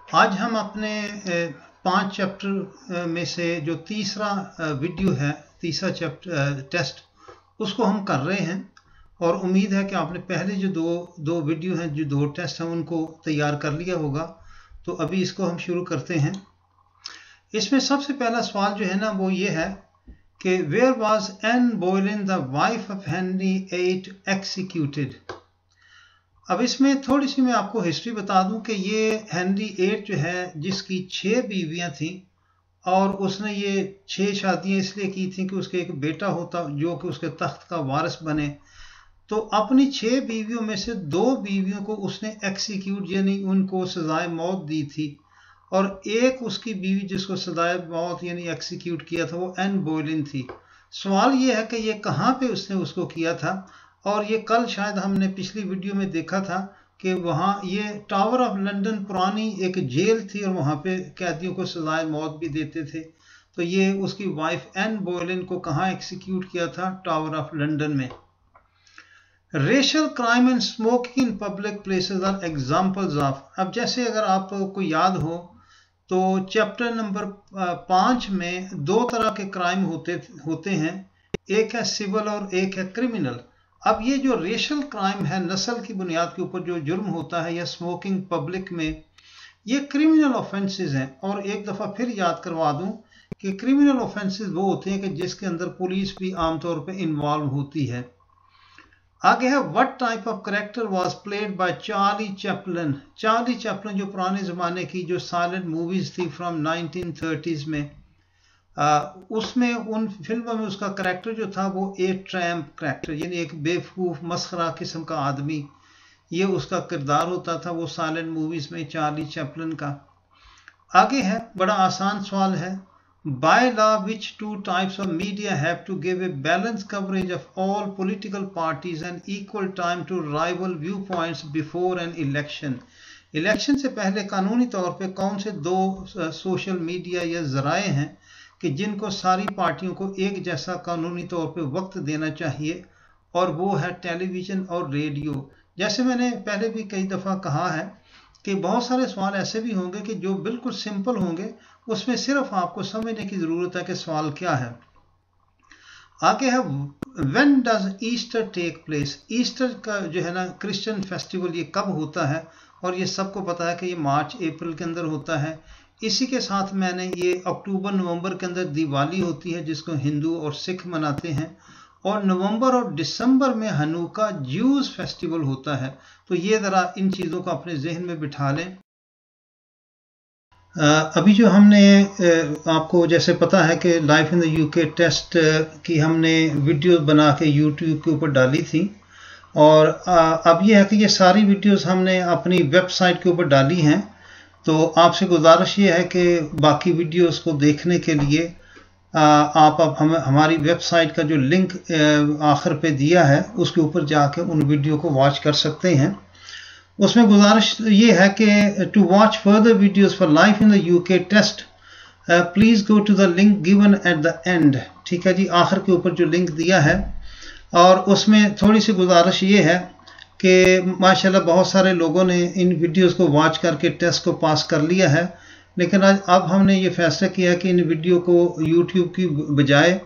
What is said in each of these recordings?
आज हम अपने 5 चैप्टर में से जो तीसरा वीडियो है, तीसरा चैप्टर टेस्ट, उसको हम कर रहे हैं और उम्मीद है कि आपने पहले जो दो वीडियो हैं, जो 2 टेस्ट हैं, उनको तैयार कर लिया होगा। तो अभी इसको हम शुरू करते हैं। इसमें सबसे पहला सवाल जो है ना वो ये है कि where was Anne Boleyn the wife of Henry VIII executed. अब इसमें थोड़ी सी मैं आपको हिस्ट्री बता दूं कि ये हेनरी VIII जो है, जिसकी 6 बीवियां थी और उसने ये 6 शादियां इसलिए की थी कि उसके एक बेटा होता जो कि उसके तख्त का वारिस बने। तो अपनी 6 बीवियों में से 2 बीवियों को उसने एक्सिक्यूट यानी उनको सजाए मौत दी थी, और एक उसकी बीवी जिसको सजाए मौत यानी एक्सिक्यूट किया था वो एन बोयलिन थी। सवाल ये है कि ये कहाँ पे उसने उसको किया था, और ये कल शायद हमने पिछली वीडियो में देखा था कि वहाँ ये टावर ऑफ लंदन पुरानी एक जेल थी और वहाँ पे कैदियों को सजाए मौत भी देते थे। तो ये उसकी वाइफ एन बोयलिन को कहाँ एक्सिक्यूट किया था? टावर ऑफ लंदन में। Racial crime and smoking in public places are examples of. अब जैसे अगर आपको याद हो तो चैप्टर नंबर 5 में 2 तरह के क्राइम होते हैं, एक है सिविल और एक है क्रिमिनल। अब ये जो रेशियल क्राइम है, नस्ल की बुनियाद के ऊपर जो जुर्म होता है या स्मोकिंग पब्लिक में, ये क्रिमिनल ऑफेंसेस हैं। और एक दफ़ा फिर याद करवा दूं कि क्रिमिनल ऑफेंसेस वो होते हैं कि जिसके अंदर पुलिस भी आमतौर पर इन्वॉल्व होती है। आगे है what type of character was played by Charlie Chaplin. Charlie Chaplin जो पुराने ज़माने की जो साइलेंट मूवीज़ थी फ्रॉम 1930s में, उसमें उन फिल्मों में उसका कैरेक्टर जो था वो एक ट्रैम्प कैरेक्टर यानी एक बेवकूफ़ मस्खरा किस्म का आदमी, ये उसका किरदार होता था वो साइलेंट मूवीज़ में चार्ली चैपलिन का। आगे है बड़ा आसान सवाल है, by law which 2 types of media have to give a balanced coverage of all political parties and equal time to rival viewpoints before an election। Election से पहले कानूनी तौर पे कौन से 2 सोशल मीडिया या जराए हैं कि जिनको सारी पार्टियों को एक जैसा कानूनी तौर पे वक्त देना चाहिए, और वो है टेलीविज़न और रेडियो। जैसे मैंने पहले भी कई दफ़ा कहा है कि बहुत सारे सवाल ऐसे भी होंगे कि जो बिल्कुल सिंपल होंगे, उसमें सिर्फ आपको समझने की ज़रूरत है कि सवाल क्या है। आगे है when does Easter take place. Easter का जो है ना क्रिश्चियन फेस्टिवल, ये कब होता है? और ये सबको पता है कि ये मार्च अप्रैल के अंदर होता है। इसी के साथ मैंने ये अक्टूबर नवंबर के अंदर दिवाली होती है जिसको हिंदू और सिख मनाते हैं, और नवंबर और दिसंबर में हनुका ज्यूज फेस्टिवल होता है। तो ये ज़रा इन चीज़ों को अपने जहन में बिठा लें। अभी जो हमने आपको जैसे पता है कि life in the UK test की हमने वीडियो बना के यूट्यूब के ऊपर डाली थी, और अब ये है कि ये सारी वीडियोस हमने अपनी वेबसाइट के ऊपर डाली हैं। तो आपसे गुजारिश ये है कि बाकी वीडियोस को देखने के लिए आप अब हमारी वेबसाइट का जो लिंक आखिर पे दिया है उसके ऊपर जाके उन वीडियो को वॉच कर सकते हैं। उसमें गुजारिश ये है कि to watch further videos for life in the UK test please go to the link given at the end. ठीक है जी, आखिर के ऊपर जो लिंक दिया है, और उसमें थोड़ी सी गुजारिश ये है कि माशाल्लाह बहुत सारे लोगों ने इन वीडियोस को वॉच करके टेस्ट को पास कर लिया है, लेकिन आज अब हमने ये फैसला किया कि इन वीडियो को यूट्यूब की बजाय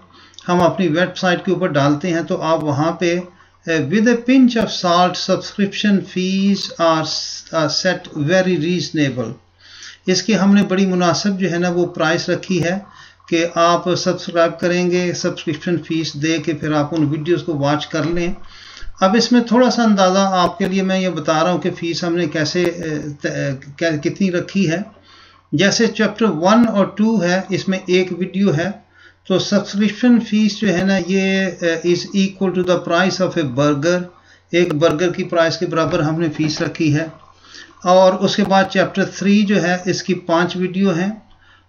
हम अपनी वेबसाइट के ऊपर डालते हैं। तो आप वहाँ पे with a pinch of salt subscription fees are set very reasonable। इसकी हमने बड़ी मुनासिब जो है ना वो प्राइस रखी है कि आप सब्सक्राइब करेंगे, सब्सक्रिप्शन फीस दे के फिर आप उन वीडियोस को वॉच कर लें। अब इसमें थोड़ा सा अंदाज़ा आपके लिए मैं ये बता रहा हूँ कि फ़ीस हमने कैसे कितनी रखी है। जैसे चैप्टर 1 और 2 है, इसमें एक वीडियो है, तो सब्सक्रिप्शन फीस जो है ना ये is equal to the price of a burger. एक बर्गर की प्राइस के बराबर हमने फ़ीस रखी है। और उसके बाद चैप्टर 3 जो है इसकी 5 वीडियो हैं,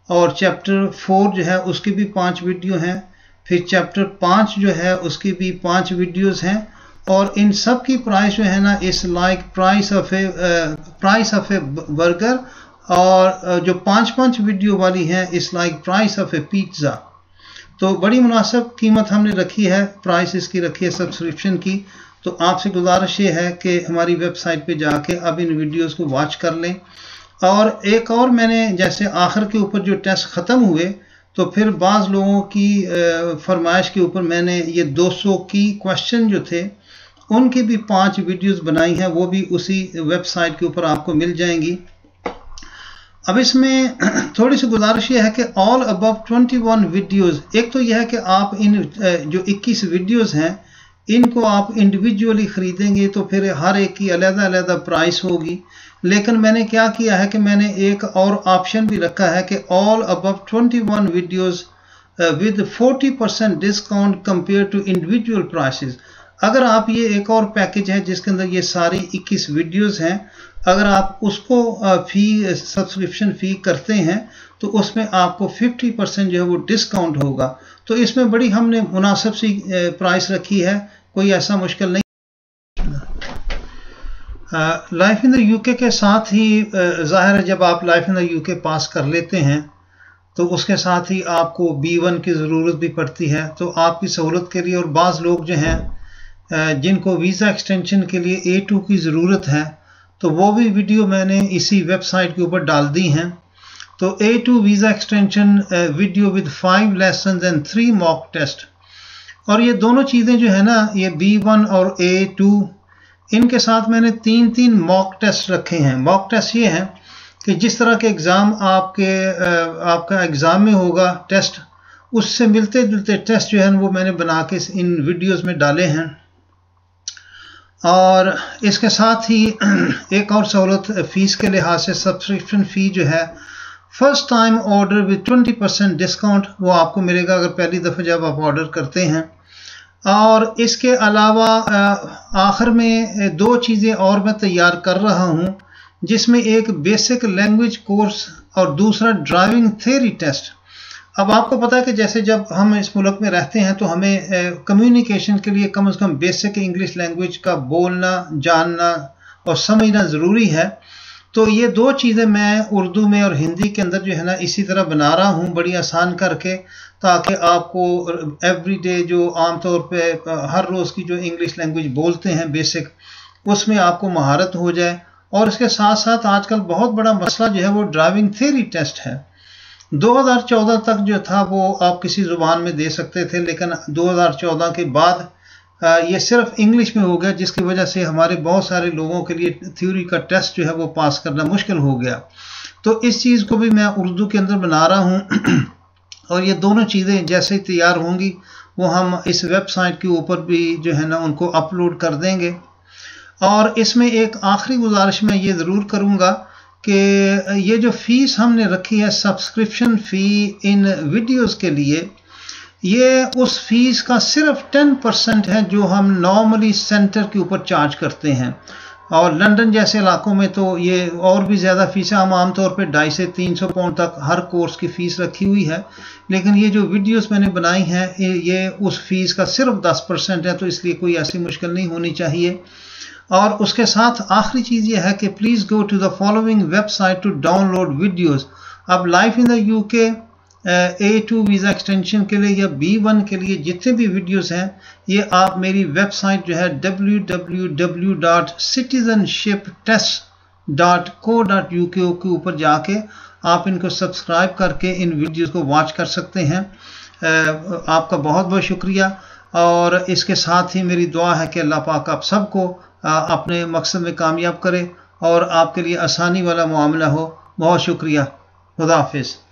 और चैप्टर 4 जो है उसकी भी 5 वीडियो हैं। फिर चैप्टर 5 जो है उसकी भी 5 वीडियोस हैं, और इन सब की प्राइस जो है ना इस like price of a burger, और जो 5 वीडियो वाली हैं इस like price of A pizza. तो बड़ी मुनासिब कीमत हमने रखी है, प्राइस इसकी रखी है सब्सक्रिप्शन की। तो आपसे गुजारिश ये है कि हमारी वेबसाइट पे जाके अब इन वीडियोस को वॉच कर लें। और एक और मैंने जैसे आखिर के ऊपर जो टेस्ट ख़त्म हुए तो फिर बाज़ लोगों की फरमाइश के ऊपर मैंने ये 200 की क्वेश्चन जो थे उनकी भी 5 वीडियोस बनाई हैं, वो भी उसी वेबसाइट के ऊपर आपको मिल जाएंगी। अब इसमें थोड़ी सी गुजारिश ये है कि ऑल अबव 21 वीडियोस, एक तो यह है कि आप इन जो 21 वीडियोस हैं इनको आप इंडिविजुअली ख़रीदेंगे तो फिर हर एक की अलग-अलग प्राइस होगी। लेकिन मैंने क्या किया है कि मैंने एक और ऑप्शन भी रखा है कि all above 21 videos with 40% discount compare to individual prices. अगर आप ये एक और पैकेज है जिसके अंदर ये सारी 21 वीडियोस हैं, अगर आप उसको सब्सक्रिप्शन फ़ी करते हैं तो उसमें आपको 50% जो है वो डिस्काउंट होगा। तो इसमें बड़ी हमने मुनासिब सी प्राइस रखी है, कोई ऐसा मुश्किल नहीं। लाइफ इन द यूके के साथ ही ज़ाहिर है जब आप लाइफ इन द यूके पास कर लेते हैं तो उसके साथ ही आपको B1 की ज़रूरत भी पड़ती है। तो आपकी सहूलत के लिए, और बाज़ लोग जो हैं जिनको वीज़ा एक्सटेंशन के लिए A2 की ज़रूरत है तो वो भी वीडियो मैंने इसी वेबसाइट के ऊपर डाल दी हैं। तो A2 visa extension video with 5 lesson and 3 mock test, और ये दोनों चीज़ें जो है ना, ये B1 और A2, इनके साथ मैंने 3 मॉक टेस्ट रखे हैं। मॉक टेस्ट ये हैं कि जिस तरह के एग्ज़ाम आपका एग्ज़ाम में होगा टेस्ट, उससे मिलते जुलते टेस्ट जो है वो मैंने बना के इन वीडियोस में डाले हैं। और इसके साथ ही एक और सहूलत फ़ीस के लिहाज से, सब्सक्रिप्शन फ़ी जो है first time order with 20% discount वो आपको मिलेगा अगर पहली दफ़ा जब आप ऑर्डर करते हैं। और इसके अलावा आखिर में 2 चीज़ें और मैं तैयार कर रहा हूँ, जिसमें एक बेसिक लैंग्वेज कोर्स और दूसरा ड्राइविंग थ्योरी टेस्ट। अब आपको पता है कि जैसे जब हम इस मुल्क में रहते हैं तो हमें कम्युनिकेशन के लिए कम से कम बेसिक इंग्लिश लैंग्वेज का बोलना, जानना और समझना ज़रूरी है। तो ये 2 चीज़ें मैं उर्दू में और हिंदी के अंदर जो है ना इसी तरह बना रहा हूँ, बड़ी आसान करके, ताकि आपको एवरीडे जो आम तौर पे हर रोज़ की जो इंग्लिश लैंग्वेज बोलते हैं बेसिक, उसमें आपको महारत हो जाए। और इसके साथ साथ आजकल बहुत बड़ा मसला जो है वो ड्राइविंग थ्योरी टेस्ट है। 2014 तक जो था वो आप किसी ज़ुबान में दे सकते थे, लेकिन 2014 के बाद ये सिर्फ इंग्लिश में हो गया, जिसकी वजह से हमारे बहुत सारे लोगों के लिए थ्योरी का टेस्ट जो है वो पास करना मुश्किल हो गया। तो इस चीज़ को भी मैं उर्दू के अंदर बना रहा हूँ और ये दोनों चीज़ें जैसे ही तैयार होंगी वो हम इस वेबसाइट के ऊपर भी जो है ना उनको अपलोड कर देंगे। और इसमें एक आखिरी गुजारिश मैं ये ज़रूर करूँगा कि ये जो फ़ीस हमने रखी है सब्सक्रिप्शन फ़ी इन वीडियोस के लिए, ये उस फीस का सिर्फ 10% है जो हम नॉर्मली सेंटर के ऊपर चार्ज करते हैं। और लंदन जैसे इलाकों में तो ये और भी ज़्यादा फ़ीस है, हम आमतौर पे 250 से 300 पाउंड तक हर कोर्स की फ़ीस रखी हुई है। लेकिन ये जो वीडियोस मैंने बनाई हैं ये उस फीस का सिर्फ 10% है, तो इसलिए कोई ऐसी मुश्किल नहीं होनी चाहिए। और उसके साथ आखिरी चीज़ ये है कि please go to the following website to download videos. अब life in the UK A2 visa extension के लिए या B1 के लिए जितने भी वीडियोस हैं ये आप मेरी वेबसाइट जो है www.citizenshiptest.co.uk के ऊपर जाके आप इनको सब्सक्राइब करके इन वीडियोस को वॉच कर सकते हैं। आपका बहुत बहुत शुक्रिया। और इसके साथ ही मेरी दुआ है कि अल्लाह पाक आप सबको अपने मकसद में कामयाब करे और आपके लिए आसानी वाला मामला हो। बहुत शुक्रिया। खुदा हाफिज़।